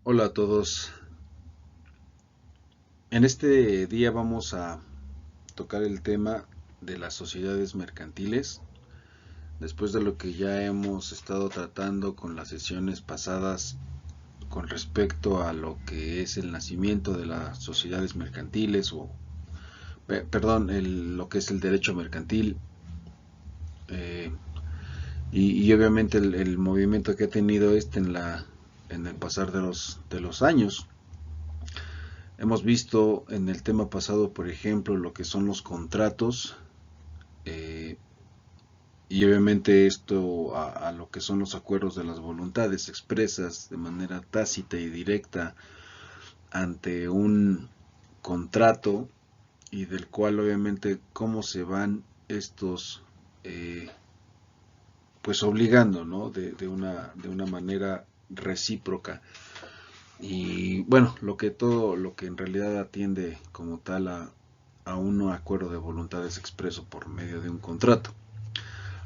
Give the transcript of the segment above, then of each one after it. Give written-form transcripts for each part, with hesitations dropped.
Hola a todos. En este día vamos a tocar el tema de las sociedades mercantiles. Después de lo que ya hemos estado tratando con las sesiones pasadas con respecto a lo que es el nacimiento de las sociedades mercantiles perdón, lo que es el derecho mercantil eh, y obviamente el movimiento que ha tenido en el pasar de los años. Hemos visto en el tema pasado, por ejemplo, lo que son los contratos eh, y obviamente esto a lo que son los acuerdos de las voluntades expresas de manera tácita y directa ante un contrato y del cual obviamente cómo se van estos eh, pues obligando, ¿no? De una manera recíproca. Y bueno, todo lo que en realidad atiende como tal a un acuerdo de voluntades expreso por medio de un contrato.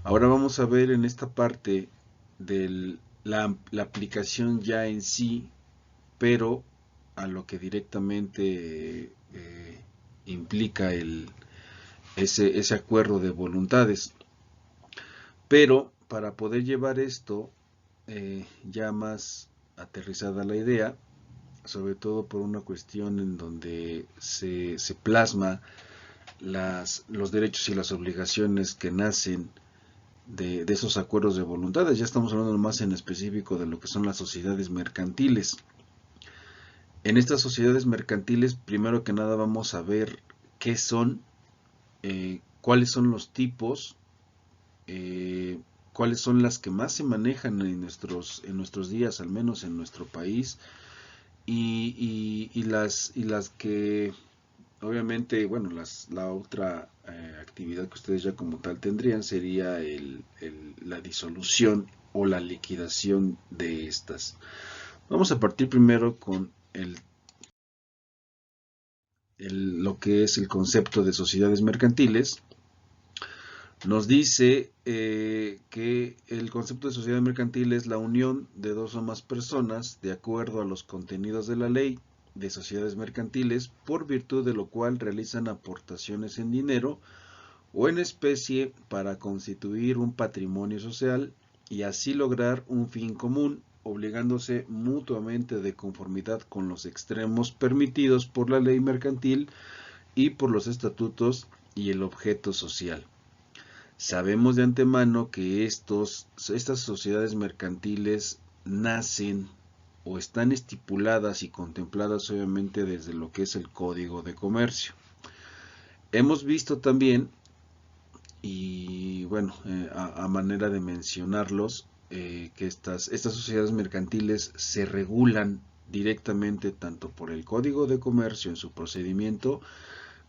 Ahora vamos a ver en esta parte de la aplicación ya en sí, pero a lo que directamente implica ese acuerdo de voluntades. Pero para poder llevar esto ya más aterrizada la idea, sobre todo por una cuestión en donde se plasma los derechos y las obligaciones que nacen de esos acuerdos de voluntades. Ya estamos hablando más en específico de lo que son las sociedades mercantiles. En estas sociedades mercantiles, primero que nada vamos a ver qué son, cuáles son los tipos, eh, cuáles son las que más se manejan en nuestros días, al menos en nuestro país, y las que obviamente, bueno, la otra actividad que ustedes ya como tal tendrían sería la disolución o la liquidación de estas. Vamos a partir primero con lo que es el concepto de sociedades mercantiles. Nos dice que el concepto de sociedad mercantil es la unión de dos o más personas de acuerdo a los contenidos de la ley de sociedades mercantiles, por virtud de lo cual realizan aportaciones en dinero o en especie para constituir un patrimonio social y así lograr un fin común, obligándose mutuamente de conformidad con los extremos permitidos por la ley mercantil y por los estatutos y el objeto social. Sabemos de antemano que estas sociedades mercantiles nacen o están estipuladas y contempladas obviamente desde lo que es el Código de Comercio. Hemos visto también, y bueno, a manera de mencionarlos, que estas sociedades mercantiles se regulan directamente tanto por el Código de Comercio en su procedimiento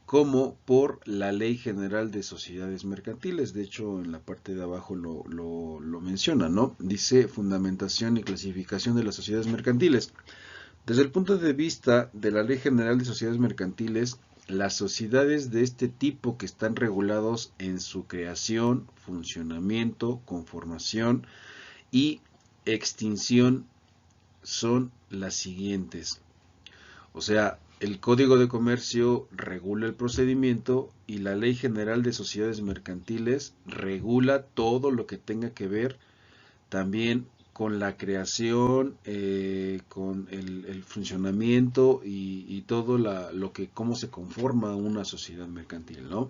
como por la Ley General de Sociedades Mercantiles. De hecho, en la parte de abajo lo menciona, ¿no? Dice fundamentación y clasificación de las sociedades mercantiles. Desde el punto de vista de la Ley General de Sociedades Mercantiles, las sociedades de este tipo que están regulados en su creación, funcionamiento, conformación y extinción son las siguientes. O sea, el Código de Comercio regula el procedimiento y la Ley General de Sociedades Mercantiles regula todo lo que tenga que ver también con la creación, con el funcionamiento y todo lo que cómo se conforma una sociedad mercantil, ¿no?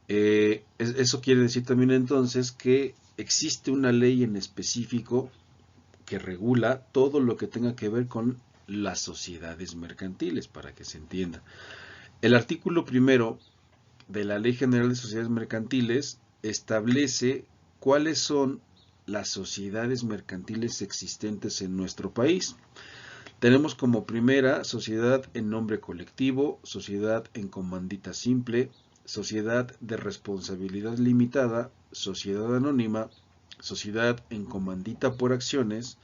Eso quiere decir también entonces que existe una ley en específico que regula todo lo que tenga que ver con las sociedades mercantiles, para que se entienda. El artículo primero de la Ley General de Sociedades Mercantiles establece cuáles son las sociedades mercantiles existentes en nuestro país. Tenemos como primera sociedad en nombre colectivo, sociedad en comandita simple, sociedad de responsabilidad limitada, sociedad anónima, sociedad en comandita por acciones,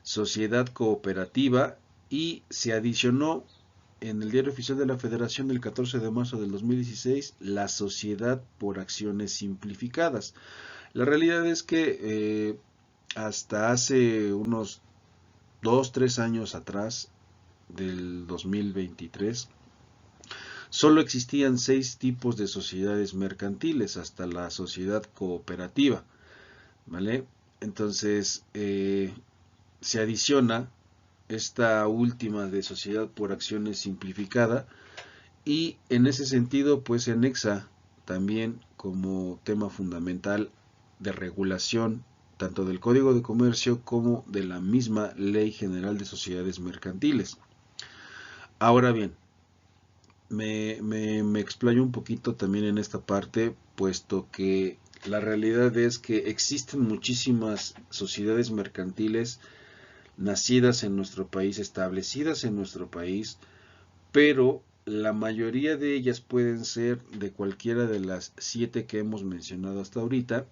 sociedad cooperativa y se adicionó en el Diario Oficial de la Federación del 14 de marzo del 2016 la sociedad por acciones simplificadas. La realidad es que hasta hace unos 2-3 años atrás, del 2023, solo existían 6 tipos de sociedades mercantiles hasta la sociedad cooperativa, ¿vale? Entonces, se adiciona esta última de sociedad por acciones simplificada, y en ese sentido pues se anexa también como tema fundamental de regulación tanto del Código de Comercio como de la misma Ley General de Sociedades Mercantiles. Ahora bien, me explayo un poquito también en esta parte, puesto que la realidad es que existen muchísimas sociedades mercantiles nacidas en nuestro país, establecidas en nuestro país, pero la mayoría de ellas pueden ser de cualquiera de las 7 que hemos mencionado hasta ahorita.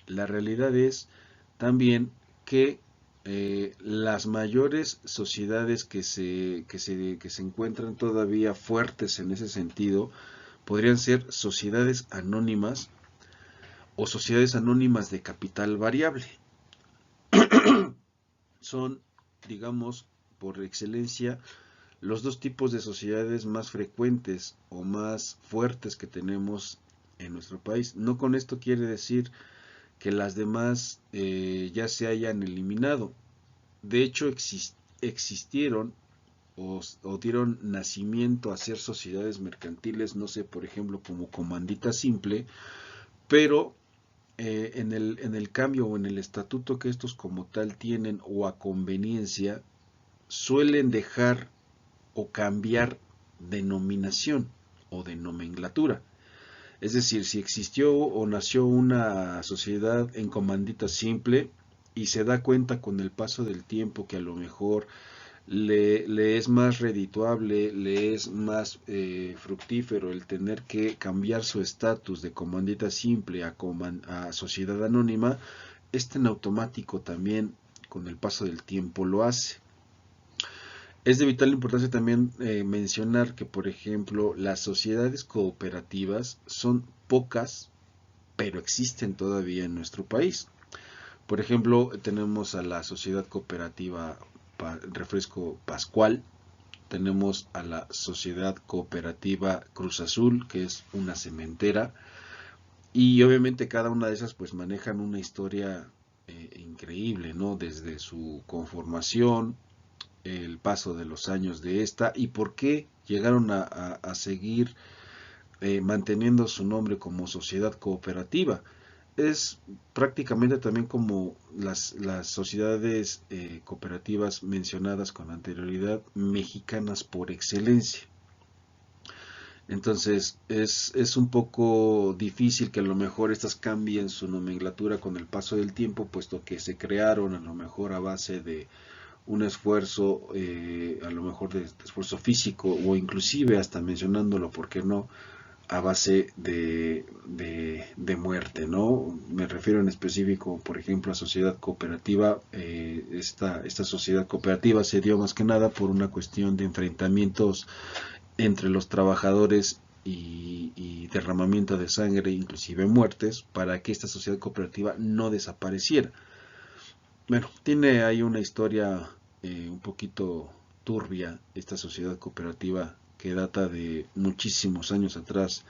La realidad es también que las mayores sociedades que se encuentran todavía fuertes en ese sentido podrían ser sociedades anónimas o sociedades anónimas de capital variable. Son, digamos, por excelencia, los 2 tipos de sociedades más frecuentes o más fuertes que tenemos en nuestro país. No con esto quiere decir que las demás ya se hayan eliminado. De hecho, existieron o dieron nacimiento a ser sociedades mercantiles, no sé, por ejemplo, como Comandita Simple, pero en el cambio o en el estatuto que estos como tal tienen o a conveniencia, suelen dejar o cambiar denominación o de nomenclatura. Es decir, si existió o nació una sociedad en Comandita Simple y se da cuenta con el paso del tiempo que a lo mejor le es más redituable, le es más fructífero el tener que cambiar su estatus de Comandita Simple a sociedad anónima, en automático también con el paso del tiempo lo hace. Es de vital importancia también mencionar que, por ejemplo, las sociedades cooperativas son pocas, pero existen todavía en nuestro país. Por ejemplo, tenemos a la Sociedad Cooperativa Refresco Pascual, tenemos a la Sociedad Cooperativa Cruz Azul, que es una cementera, y obviamente cada una de esas pues manejan una historia increíble, ¿no? Desde su conformación, el paso de los años de esta y por qué llegaron a seguir manteniendo su nombre como sociedad cooperativa. Es prácticamente también como las sociedades cooperativas mencionadas con anterioridad, mexicanas por excelencia. Entonces es un poco difícil que a lo mejor estas cambien su nomenclatura con el paso del tiempo, puesto que se crearon a lo mejor a base de un esfuerzo, a lo mejor de esfuerzo físico o inclusive hasta mencionándolo, ¿por qué no?, a base de muerte, ¿no? Me refiero en específico, por ejemplo, a sociedad cooperativa. Esta sociedad cooperativa se dio más que nada por una cuestión de enfrentamientos entre los trabajadores y derramamiento de sangre, inclusive muertes, para que esta sociedad cooperativa no desapareciera. Bueno, tiene ahí una historia un poquito turbia esta sociedad cooperativa que data de muchísimos años atrás,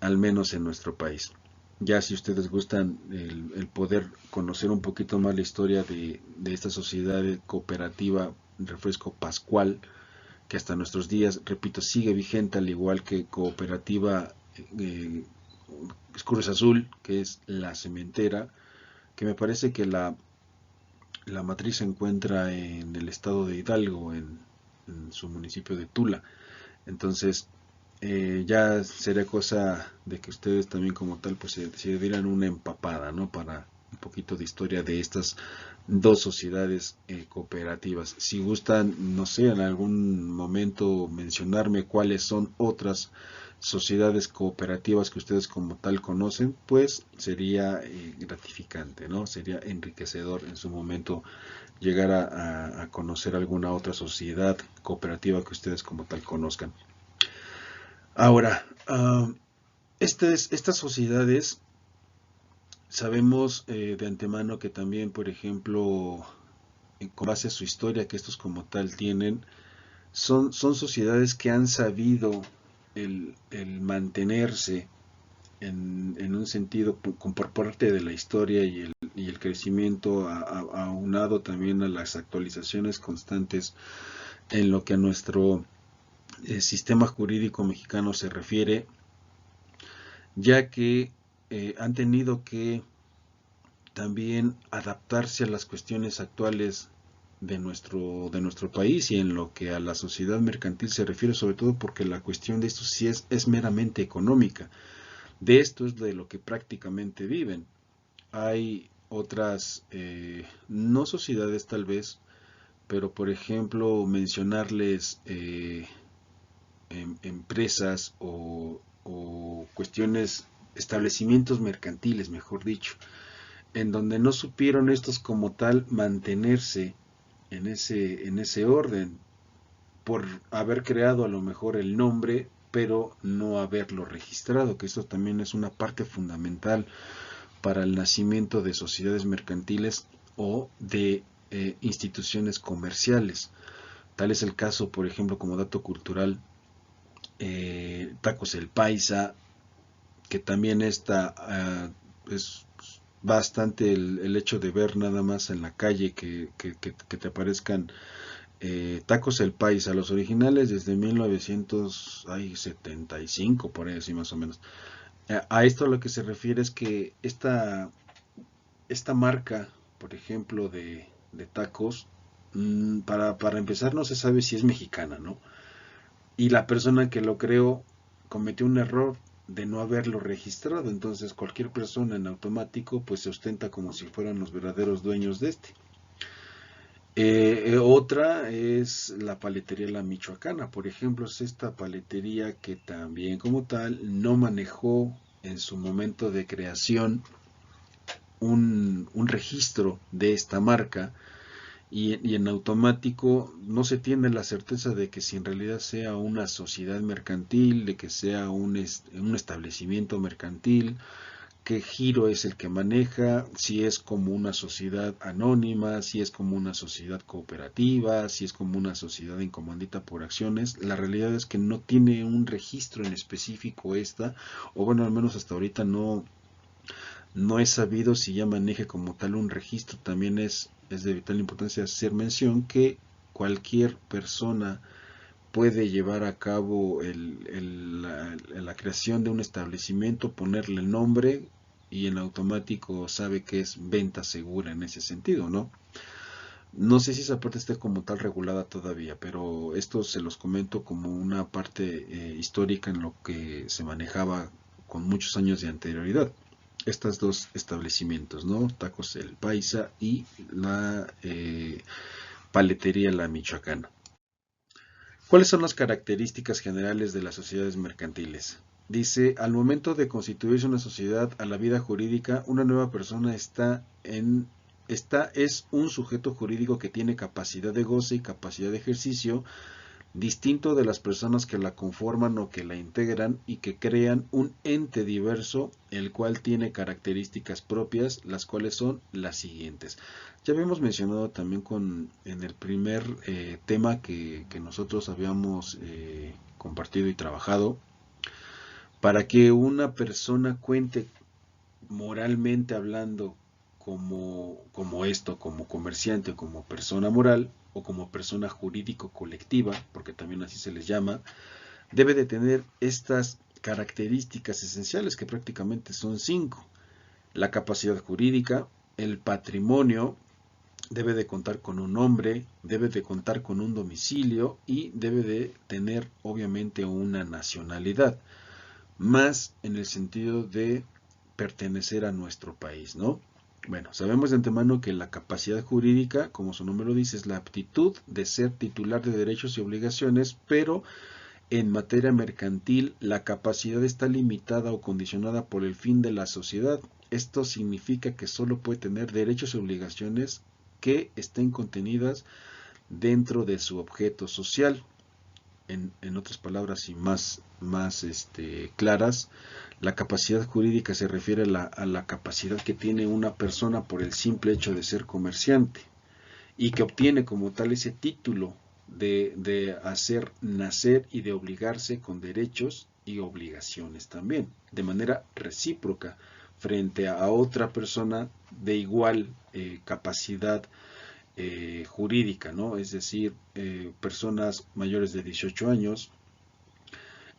al menos en nuestro país. Ya si ustedes gustan el poder conocer un poquito más la historia de esta sociedad cooperativa Refresco Pascual, que hasta nuestros días, repito, sigue vigente, al igual que cooperativa Cruz Azul, que es la cementera, que me parece que la matriz se encuentra en el estado de Hidalgo, en su municipio de Tula. Entonces, ya sería cosa de que ustedes también como tal pues se dieran una empapada, ¿no? Para un poquito de historia de estas 2 sociedades cooperativas. Si gustan, no sé, en algún momento mencionarme cuáles son otras sociedades cooperativas que ustedes como tal conocen, pues sería gratificante, ¿no? Sería enriquecedor en su momento llegar a conocer alguna otra sociedad cooperativa que ustedes como tal conozcan. Ahora, estas sociedades sabemos de antemano que también, por ejemplo, con base a su historia que estos como tal tienen, son sociedades que han sabido el mantenerse en un sentido por parte de la historia y el crecimiento aunado también a las actualizaciones constantes en lo que a nuestro sistema jurídico mexicano se refiere, ya que han tenido que también adaptarse a las cuestiones actuales de nuestro país y en lo que a la sociedad mercantil se refiere, sobre todo porque la cuestión de esto sí es meramente económica. De esto es de lo que prácticamente viven. Hay otras, no sociedades tal vez, pero por ejemplo mencionarles empresas o cuestiones, establecimientos mercantiles, mejor dicho, en donde no supieron estos como tal mantenerse en ese orden, por haber creado a lo mejor el nombre, pero no haberlo registrado, que esto también es una parte fundamental para el nacimiento de sociedades mercantiles o de instituciones comerciales. Tal es el caso, por ejemplo, como dato cultural, Tacos El Paisa, que también es bastante el hecho de ver nada más en la calle que te aparezcan Tacos El Paisa, los originales desde 1975, por ahí así más o menos. A esto a lo que se refiere es que esta marca, por ejemplo, de tacos, para empezar no se sabe si es mexicana, ¿no? Y la persona que lo creó cometió un error de no haberlo registrado, entonces cualquier persona en automático pues se ostenta como si fueran los verdaderos dueños de este. Otra es la paletería La Michoacana, por ejemplo, es esta paletería que también como tal no manejó en su momento de creación un registro de esta marca y en automático no se tiene la certeza de que si en realidad sea una sociedad mercantil, de que sea un establecimiento mercantil, qué giro es el que maneja, si es como una sociedad anónima, si es como una sociedad cooperativa, si es como una sociedad en comandita por acciones. La realidad es que no tiene un registro en específico esta, o bueno, al menos hasta ahorita no he sabido si ya maneje como tal un registro. También es de vital importancia hacer mención que cualquier persona puede llevar a cabo la creación de un establecimiento, ponerle el nombre y en automático sabe que es venta segura en ese sentido, ¿no? No sé si esa parte esté como tal regulada todavía, pero esto se los comento como una parte histórica en lo que se manejaba con muchos años de anterioridad. Estos dos establecimientos, ¿no? Tacos El Paisa y la paletería La Michoacana. ¿Cuáles son las características generales de las sociedades mercantiles? Dice, al momento de constituirse una sociedad a la vida jurídica, una nueva persona es un sujeto jurídico que tiene capacidad de goce y capacidad de ejercicio, distinto de las personas que la conforman o que la integran y que crean un ente diverso, el cual tiene características propias, las cuales son las siguientes. Ya habíamos mencionado también en el primer tema que nosotros habíamos compartido y trabajado, para que una persona cuente moralmente hablando como comerciante, como persona moral o como persona jurídico colectiva, porque también así se les llama, debe de tener estas características esenciales que prácticamente son 5. La capacidad jurídica, el patrimonio, debe de contar con un nombre, debe de contar con un domicilio y debe de tener obviamente una nacionalidad, más en el sentido de pertenecer a nuestro país, ¿no? Bueno, sabemos de antemano que la capacidad jurídica, como su nombre lo dice, es la aptitud de ser titular de derechos y obligaciones, pero en materia mercantil la capacidad está limitada o condicionada por el fin de la sociedad. Esto significa que solo puede tener derechos y obligaciones que estén contenidas dentro de su objeto social. En otras palabras y más claras, la capacidad jurídica se refiere a la capacidad que tiene una persona por el simple hecho de ser comerciante. y que obtiene como tal ese título de hacer nacer y de obligarse con derechos y obligaciones también, de manera recíproca frente a otra persona de igual capacidad jurídica, ¿no? Es decir, personas mayores de 18 años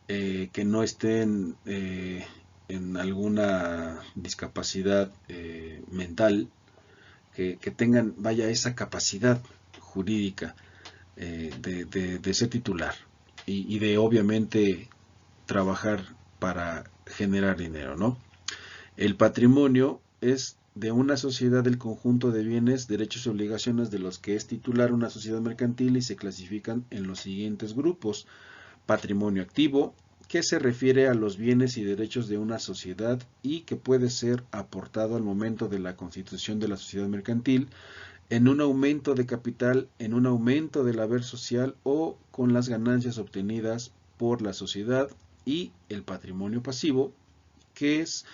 que no estén en alguna discapacidad mental, que tengan, vaya, esa capacidad jurídica de ser titular y de obviamente trabajar para generar dinero, ¿no? El patrimonio es de una sociedad el conjunto de bienes, derechos y obligaciones de los que es titular una sociedad mercantil y se clasifican en los siguientes grupos. Patrimonio activo, que se refiere a los bienes y derechos de una sociedad y que puede ser aportado al momento de la constitución de la sociedad mercantil en un aumento de capital, en un aumento del haber social o con las ganancias obtenidas por la sociedad, y el patrimonio pasivo, que es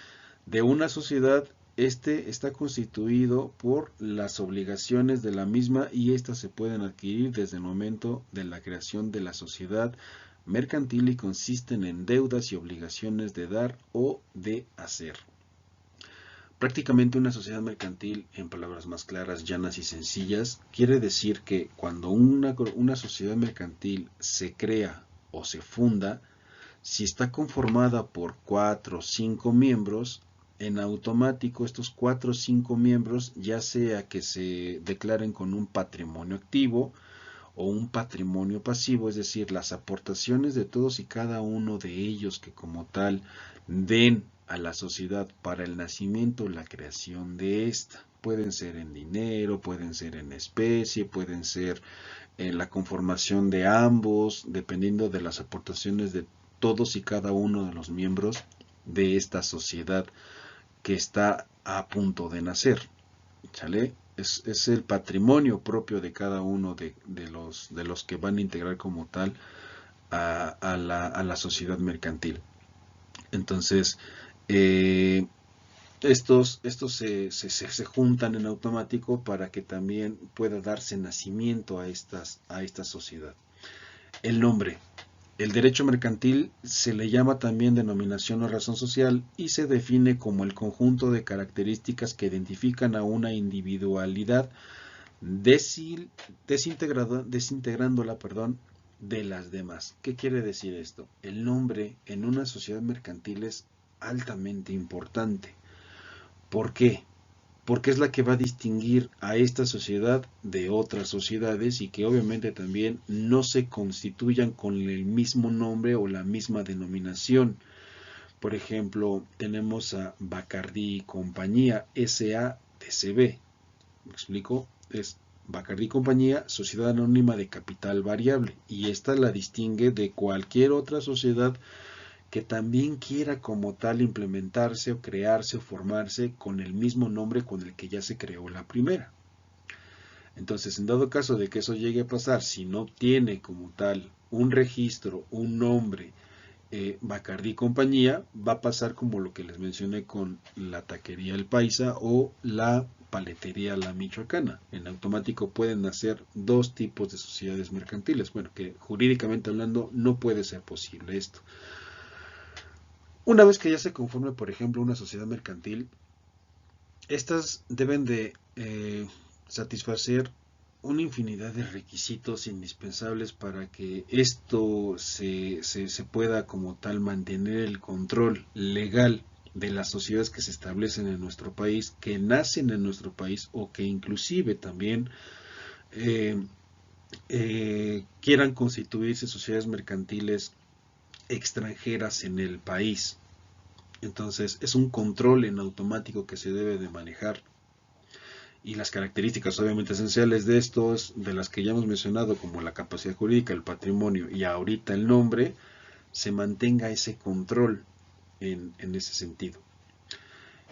de una sociedad. Este está constituido por las obligaciones de la misma y estas se pueden adquirir desde el momento de la creación de la sociedad mercantil y consisten en deudas y obligaciones de dar o de hacer. Prácticamente una sociedad mercantil, en palabras más claras, llanas y sencillas, quiere decir que cuando una sociedad mercantil se crea o se funda, si está conformada por 4 o 5 miembros, en automático estos 4 o 5 miembros, ya sea que se declaren con un patrimonio activo o un patrimonio pasivo, es decir, las aportaciones de todos y cada uno de ellos que como tal den a la sociedad para el nacimiento o la creación de esta. Pueden ser en dinero, pueden ser en especie, pueden ser en la conformación de ambos, dependiendo de las aportaciones de todos y cada uno de los miembros de esta sociedad que está a punto de nacer. ¿Sale? Es el patrimonio propio de cada uno de los que van a integrar como tal a la sociedad mercantil. Entonces, eh, estos se juntan en automático para que también pueda darse nacimiento a esta sociedad. El nombre. El derecho mercantil se le llama también denominación o razón social y se define como el conjunto de características que identifican a una individualidad desintegrándola, de las demás. ¿Qué quiere decir esto? El nombre en una sociedad mercantil es altamente importante. ¿Por qué? Porque es la que va a distinguir a esta sociedad de otras sociedades y que obviamente también no se constituyan con el mismo nombre o la misma denominación. Por ejemplo, tenemos a Bacardí y Compañía, SADCB. ¿Me explico? Es Bacardí y Compañía, sociedad anónima de capital variable, y esta la distingue de cualquier otra sociedad que también quiera como tal implementarse o crearse o formarse con el mismo nombre con el que ya se creó la primera. Entonces, en dado caso de que eso llegue a pasar, si no tiene como tal un registro, un nombre, Bacardí Compañía, va a pasar como lo que les mencioné con la taquería El Paisa o la paletería La Michoacana. En automático pueden nacer dos tipos de sociedades mercantiles. Bueno, que jurídicamente hablando no puede ser posible esto. Una vez que ya se conforme, por ejemplo, una sociedad mercantil, estas deben de satisfacer una infinidad de requisitos indispensables para que esto se pueda como tal mantener el control legal de las sociedades que se establecen en nuestro país, que nacen en nuestro país o que inclusive también eh, quieran constituirse sociedades mercantiles extranjeras en el país. Entonces es un control en automático que se debe de manejar, y las características obviamente esenciales de estos, de las que ya hemos mencionado, como la capacidad jurídica, el patrimonio y ahorita el nombre, se mantenga ese control en ese sentido.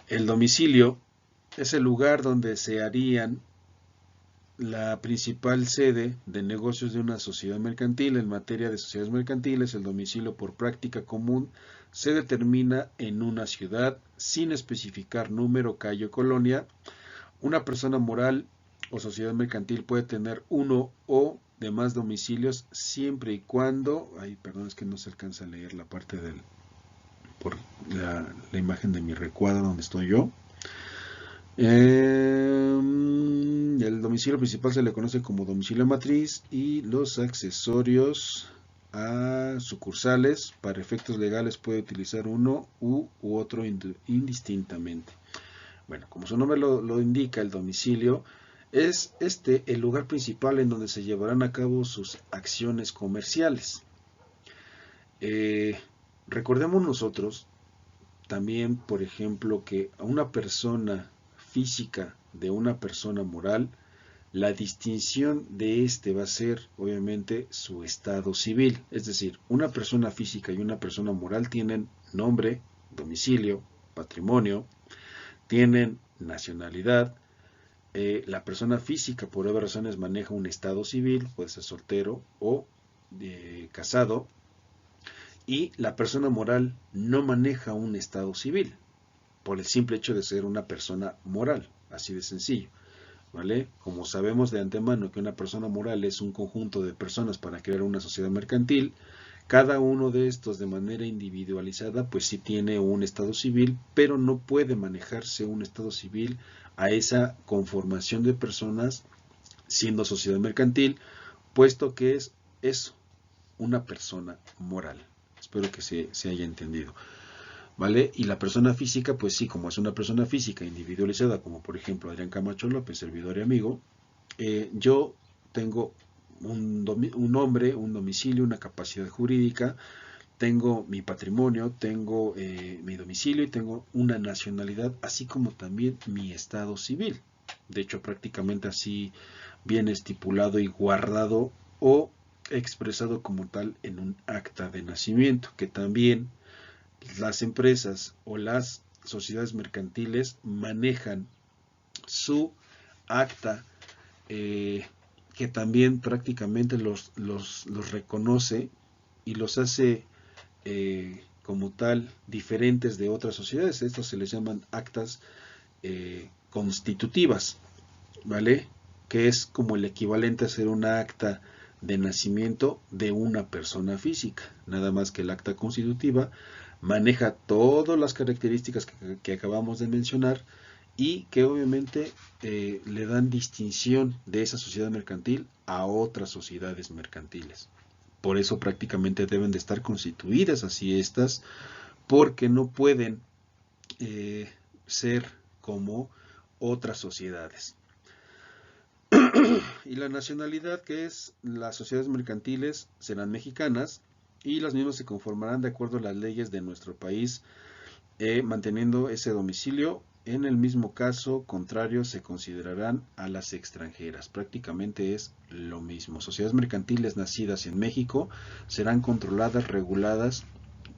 El domicilio es el lugar donde se harían la principal sede de negocios de una sociedad mercantil. En materia de sociedades mercantiles, el domicilio por práctica común se determina en una ciudad sin especificar número, calle o colonia. Una persona moral o sociedad mercantil puede tener uno o de más domicilios siempre y cuando, ay, perdón, es que no se alcanza a leer la parte por la imagen de mi recuadro donde estoy yo. El domicilio principal se le conoce como domicilio matriz y los accesorios a sucursales para efectos legales puede utilizar uno u otro indistintamente. Bueno, como su nombre lo indica, el domicilio es el lugar principal en donde se llevarán a cabo sus acciones comerciales. Recordemos nosotros también, por ejemplo, que a una persona física de una persona moral, la distinción de va a ser, obviamente, su estado civil. Es decir, una persona física y una persona moral tienen nombre, domicilio, patrimonio, tienen nacionalidad. La persona física, por obvias razones, maneja un estado civil, puede ser soltero o casado, y la persona moral no maneja un estado civil, por el simple hecho de ser una persona moral, así de sencillo. ¿Vale? Como sabemos de antemano que una persona moral es un conjunto de personas para crear una sociedad mercantil, cada uno de estos de manera individualizada pues sí tiene un estado civil, pero no puede manejarse un estado civil a esa conformación de personas siendo sociedad mercantil, puesto que es eso, una persona moral. Espero que se haya entendido. ¿Vale? Y la persona física, pues sí, como es una persona física individualizada, como por ejemplo Adrián Camacho López, servidor y amigo, yo tengo un nombre, un domicilio, una capacidad jurídica, tengo mi patrimonio, tengo mi domicilio y tengo una nacionalidad, así como también mi estado civil. De hecho, prácticamente así viene estipulado y guardado o expresado como tal en un acta de nacimiento, que también las empresas o las sociedades mercantiles manejan su acta, que también prácticamente los reconoce y los hace como tal diferentes de otras sociedades. Estos se les llaman actas constitutivas, ¿vale? Que es como el equivalente a ser una acta de nacimiento de una persona física, nada más que el acta constitutiva maneja todas las características que acabamos de mencionar y que obviamente le dan distinción de esa sociedad mercantil a otras sociedades mercantiles. Por eso prácticamente deben de estar constituidas así estas, porque no pueden ser como otras sociedades. Y la nacionalidad, que es las sociedades mercantiles, serán mexicanas y las mismas se conformarán de acuerdo a las leyes de nuestro país, manteniendo ese domicilio. En el mismo caso contrario se considerarán a las extranjeras. Prácticamente es lo mismo. Sociedades mercantiles nacidas en México serán controladas, reguladas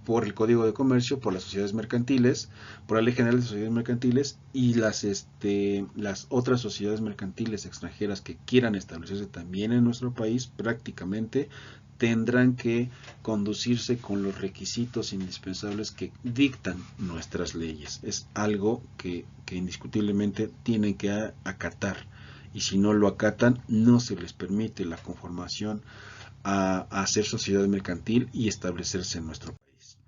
por el Código de Comercio, por las sociedades mercantiles, por la Ley General de Sociedades Mercantiles, y las otras sociedades mercantiles extranjeras que quieran establecerse también en nuestro país prácticamente tendrán que conducirse con los requisitos indispensables que dictan nuestras leyes. Es algo que indiscutiblemente tienen que acatar, y si no lo acatan no se les permite la conformación a hacer sociedad mercantil y establecerse en nuestro país.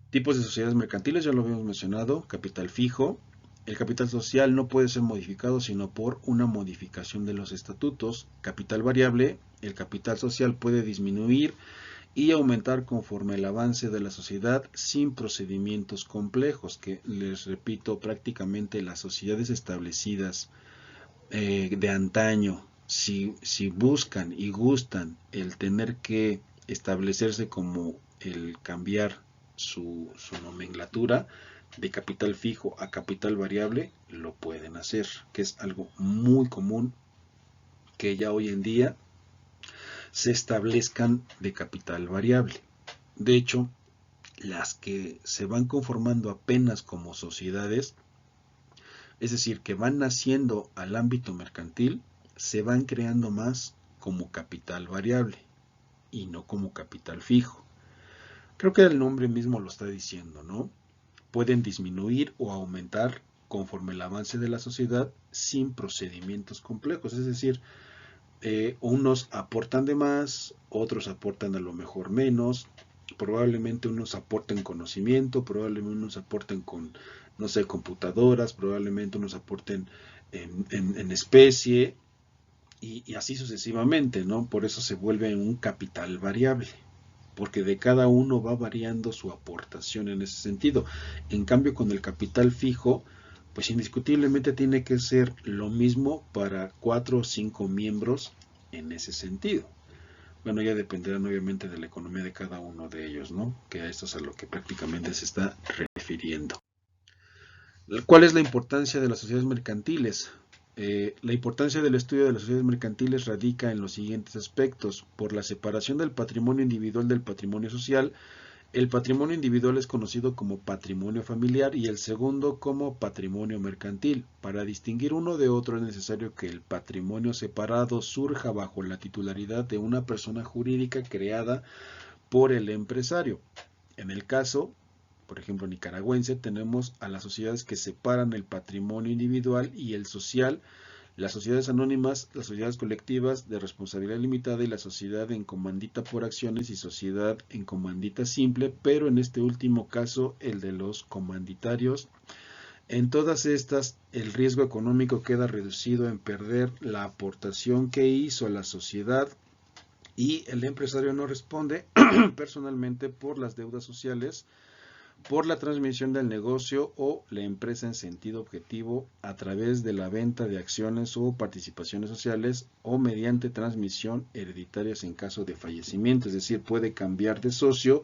Tipos de sociedades mercantiles, ya lo habíamos mencionado. Capital fijo. El capital social no puede ser modificado sino por una modificación de los estatutos. Capital variable. El capital social puede disminuir y aumentar conforme el avance de la sociedad sin procedimientos complejos, que les repito, prácticamente las sociedades establecidas de antaño, si buscan y gustan el tener que establecerse como el cambiar su nomenclatura de capital fijo a capital variable, lo pueden hacer, que es algo muy común que ya hoy en día se establezcan de capital variable. De hecho, las que se van conformando apenas como sociedades, es decir, que van naciendo al ámbito mercantil, se van creando más como capital variable y no como capital fijo. Creo que el nombre mismo lo está diciendo, ¿no? Pueden disminuir o aumentar conforme el avance de la sociedad sin procedimientos complejos. Es decir, unos aportan de más, otros aportan a lo mejor menos, probablemente unos aporten conocimiento, probablemente unos aporten con, no sé, computadoras, probablemente unos aporten en especie, y así sucesivamente, ¿no? Por eso se vuelve un capital variable, porque de cada uno va variando su aportación en ese sentido. En cambio, con el capital fijo, pues indiscutiblemente tiene que ser lo mismo para 4 o 5 miembros en ese sentido. Bueno, ya dependerán obviamente de la economía de cada uno de ellos, ¿no? Que a esto es a lo que prácticamente se está refiriendo. ¿Cuál es la importancia de las sociedades mercantiles? La importancia del estudio de las sociedades mercantiles radica en los siguientes aspectos. Por la separación del patrimonio individual del patrimonio social, el patrimonio individual es conocido como patrimonio familiar y el segundo como patrimonio mercantil. Para distinguir uno de otro es necesario que el patrimonio separado surja bajo la titularidad de una persona jurídica creada por el empresario. En el caso, por ejemplo, nicaragüense, tenemos a las sociedades que separan el patrimonio individual y el social, las sociedades anónimas, las sociedades colectivas de responsabilidad limitada y la sociedad en comandita por acciones y sociedad en comandita simple, pero en este último caso el de los comanditarios. En todas estas, el riesgo económico queda reducido en perder la aportación que hizo la sociedad y el empresario no responde personalmente por las deudas sociales, por la transmisión del negocio o la empresa en sentido objetivo a través de la venta de acciones o participaciones sociales o mediante transmisión hereditarias en caso de fallecimiento. Es decir, puede cambiar de socio,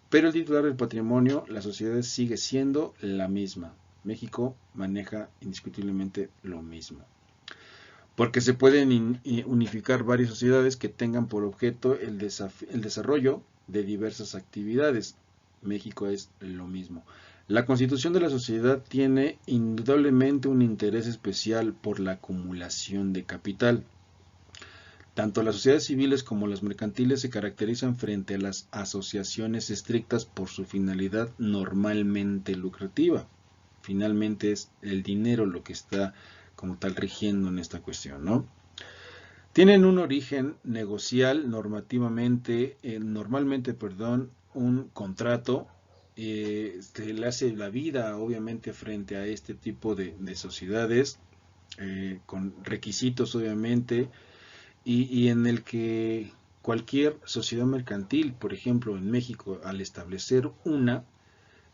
pero el titular del patrimonio, la sociedad sigue siendo la misma. México maneja indiscutiblemente lo mismo. Porque se pueden unificar varias sociedades que tengan por objeto el desarrollo de diversas actividades. México es lo mismo. La constitución de la sociedad tiene indudablemente un interés especial por la acumulación de capital. Tanto las sociedades civiles como las mercantiles se caracterizan frente a las asociaciones estrictas por su finalidad normalmente lucrativa. Finalmente es el dinero lo que está como tal rigiendo en esta cuestión, ¿no? Tienen un origen negocial normalmente, un contrato, se le hace la vida obviamente frente a este tipo de sociedades, con requisitos obviamente, y en el que cualquier sociedad mercantil, por ejemplo en México, al establecer una,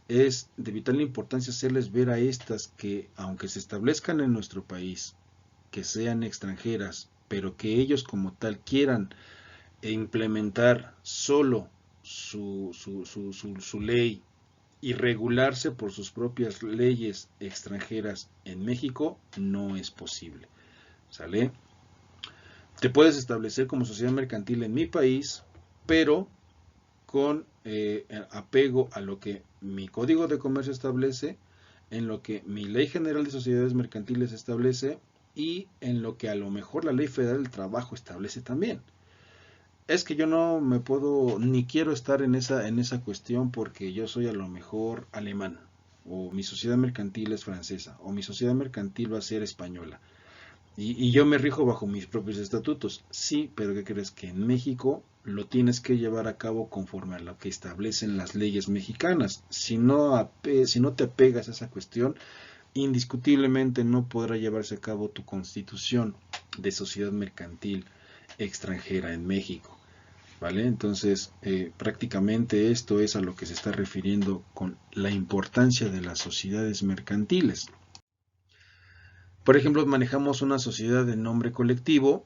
es de vital importancia hacerles ver a estas que, aunque se establezcan en nuestro país, que sean extranjeras, pero que ellos como tal quieran implementar solo su ley y regularse por sus propias leyes extranjeras en México, no es posible. ¿Sale? Te puedes establecer como sociedad mercantil en mi país, pero con apego a lo que mi Código de Comercio establece, en lo que mi Ley General de Sociedades Mercantiles establece y en lo que a lo mejor la Ley Federal del Trabajo establece también. Es que yo no me puedo ni quiero estar en esa cuestión porque yo soy a lo mejor alemán, o mi sociedad mercantil es francesa, o mi sociedad mercantil va a ser española. Y yo me rijo bajo mis propios estatutos. Sí, pero ¿qué crees? Que en México lo tienes que llevar a cabo conforme a lo que establecen las leyes mexicanas. Si no te apegas a esa cuestión, indiscutiblemente no podrá llevarse a cabo tu constitución de sociedad mercantil extranjera en México. ¿Vale? Entonces, prácticamente esto es a lo que se está refiriendo con la importancia de las sociedades mercantiles. Por ejemplo, manejamos una sociedad de nombre colectivo.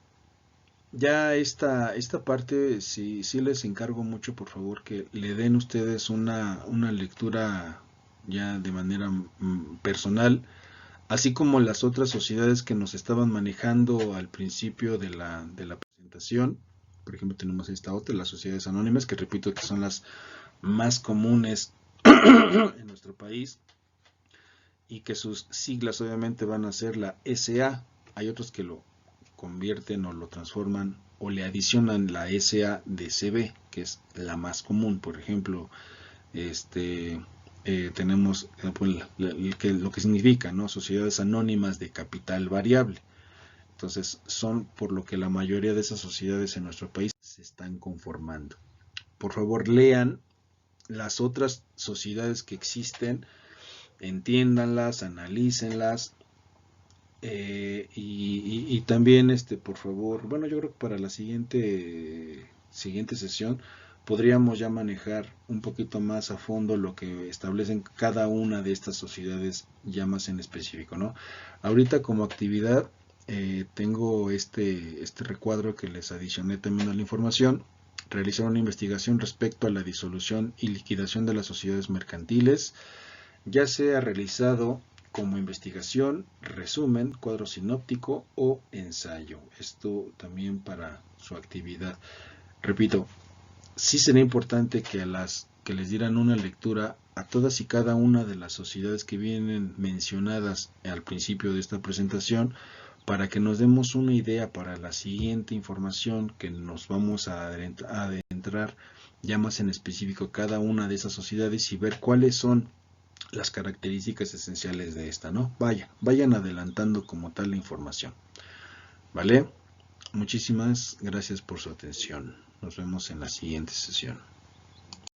Ya esta parte, sí les encargo mucho, por favor, que le den ustedes una lectura ya de manera personal, así como las otras sociedades que nos estaban manejando al principio de la presentación. Por ejemplo, tenemos esta otra, las sociedades anónimas, que repito que son las más comunes en nuestro país, y que sus siglas obviamente van a ser la SA. Hay otros que lo convierten o lo transforman o le adicionan la SA de CB, que es la más común. Por ejemplo, tenemos pues, lo que significa, ¿no? Sociedades anónimas de capital variable. Entonces son por lo que la mayoría de esas sociedades en nuestro país se están conformando. Por favor, lean las otras sociedades que existen, entiéndanlas, analícenlas, y también, por favor, bueno, yo creo que para la siguiente sesión podríamos ya manejar un poquito más a fondo lo que establecen cada una de estas sociedades ya más en específico, ¿no? Ahorita como actividad tengo este recuadro que les adicioné también a la información. Realizar una investigación respecto a la disolución y liquidación de las sociedades mercantiles, ya sea realizado como investigación, resumen, cuadro sinóptico o ensayo. Esto también para su actividad. Repito, sí sería importante que les dieran una lectura a todas y cada una de las sociedades que vienen mencionadas al principio de esta presentación, para que nos demos una idea para la siguiente información que nos vamos a adentrar ya más en específico cada una de esas sociedades y ver cuáles son las características esenciales de esta, ¿no? Vayan adelantando como tal la información, ¿vale? Muchísimas gracias por su atención. Nos vemos en la siguiente sesión.